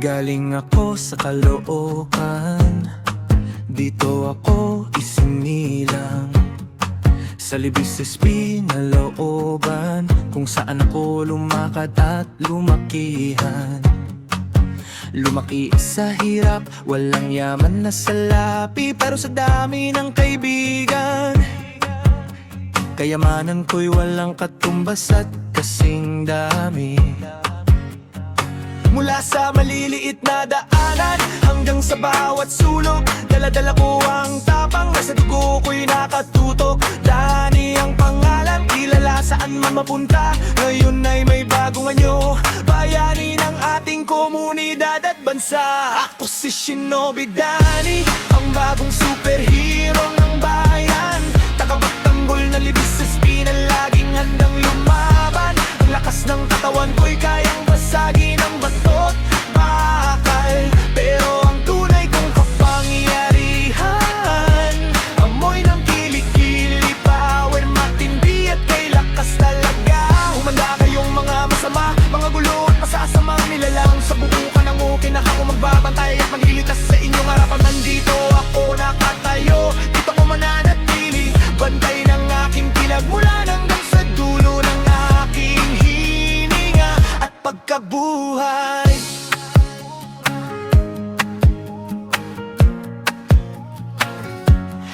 Galing ako sa Caloocan, dito ako isinilang sa Libis SP na looban, kung saan ako lumakad at lumakihan. Lumaki sa hirap, walang yaman na salapi, pero sa dami ng kaibigan, kayamanan ko'y walang katumbas at kasing dami. Mula sa maliliit na daanan hanggang sa bawat sulok, dala-dala ko ang tapang, nasa dugo ko'y nakatutok. Dani ang pangalan, kilala saan man mapunta, ngayon ay may bagong anyo, bayani ng ating komunidad at bansa. Ako si Shinobi Danny, ang bagong superhero ng bayan, tagapagtanggol na Libis SP na laging handang lumaban. Ang lakas ng katawan ko'y kayang basagin ang batot bakal, pero ang tunay kong kapangyarihan, amoy ng kilikili, power, matindi at kay lakas talaga. Humanda kayong mga masama, mga gulo at masasamang nilalang, sa buukan ng ukin na ako magbabantay at maglilitas sa inyong harapan. Nandito ako nakatayo, dito ko mananatili, bantay ng aking pinagmulan hanggang sa dulo ng aking hininga at pagkabuhay.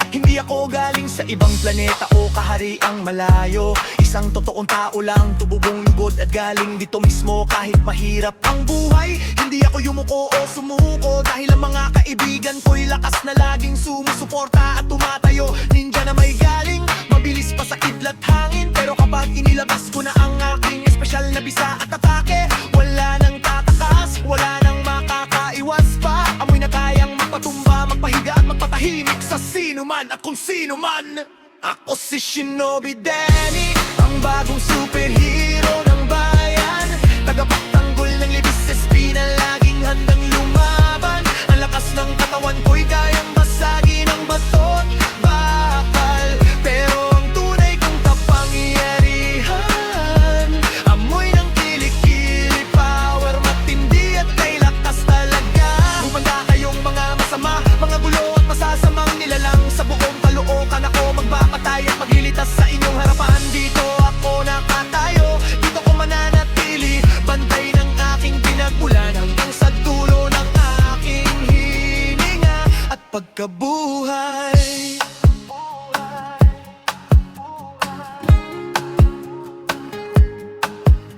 Hindi ako galing sa ibang planeta o kahariang malayo, isang totoong tao lang, tububong lugod at galing dito mismo. Kahit mahirap ang buhay, hindi ako yumuko o sumuko, dahil ang mga kaibigan ko'y lakas na laging sumusuporta at tumatayo. Ninja na may galing, mabilis pa sa kidlat hangin, pero kapag inilabas ko na ang aking espesyal na bisa at atake, wala nang tatakas, wala nang makakaiwas pa. Amoy na kayang magpatumba, magpahiga at magpatahimik sa sino man at kung sino man. Ako si Shinobi Danny, ang bagong superhero ng bayan, tagapagtanggol ng Libis SP na laging handang lumaban. Ang lakas ng katawan ko'y kayang basagin ang batot bakal, pero ang tunay kong kapangyarihan, amoy ng kilikili, power, matindi at kay lakas talaga. Humanda kayong mga masama, mga gulo at masasamang nilalang, sa buong Caloocan ako magbabantay at maglilitas sa inyong harapan. Dito ako nakatayo, dito ko mananatili, bantay ng aking pinagmulan hanggang sa dulo ng aking hininga at pagkabuhay.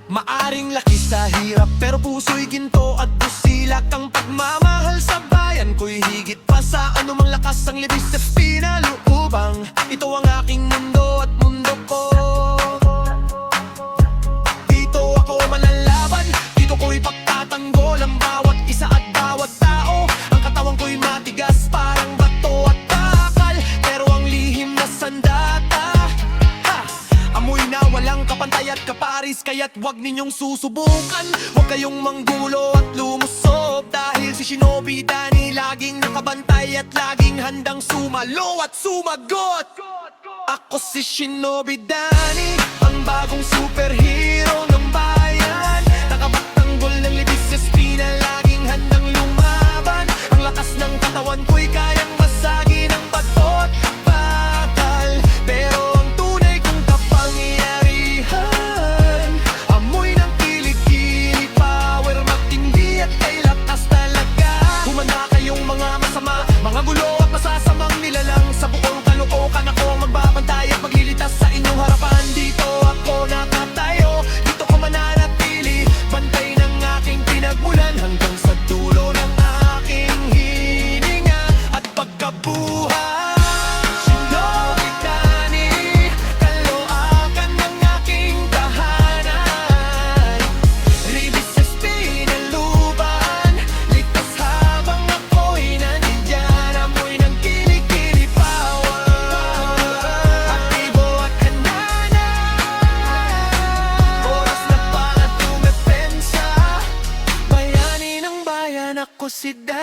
Maaring laki sa hirap, pero puso'y ginto at busilak. Ang pagmamahal sa bayan ko'y higit pa sa anumang lakas ang Libis SP na lubang. Ito ang aking mundo at mundo ko, dito ako manlalaban, dito ko'y pagtatanggol ang bawat isa at bawat tao. Ang katawan ko'y matigas parang bato at bakal, pero ang lihim na sandata, amoy na walang kapantay at kaparis, kaya't wag ninyong susubukan. Huwag kayong manggulo at lumusob, dahil si Shinobi Danny laging nakabantay at laging handang sumalo at sumagot. Ako si Shinobi Danny, ang bagong superhero ng bayan, nakapagtanggol ng Libis SP na laging handang lumaban. Ang lakas ng katawan ko'y kayang basagin ang batot bakal, pero ang tunay kong kapangyarihan, amoy ng kilikili, power, matindi at kay lakas talaga. Humanda kayong mga masama, mga gulo at masasamang nilalang, sa buong Caloocan ako magbabantay at maglilitas sa inyong harapan. Dito ako nakatayo, dito ko mananatili, bantay ng aking pinagmulan hanggang sa dulo ng aking hininga at pagkabuhay. Shinobi Danny, Caloocan ang aking tahanan, Libis SP na luban, ligtas habang ako'y nandyan. Amoy ng kilikili, power, aktibo at hanana, oras na para dumepensa, bayani ng bayan. Ako si Danny.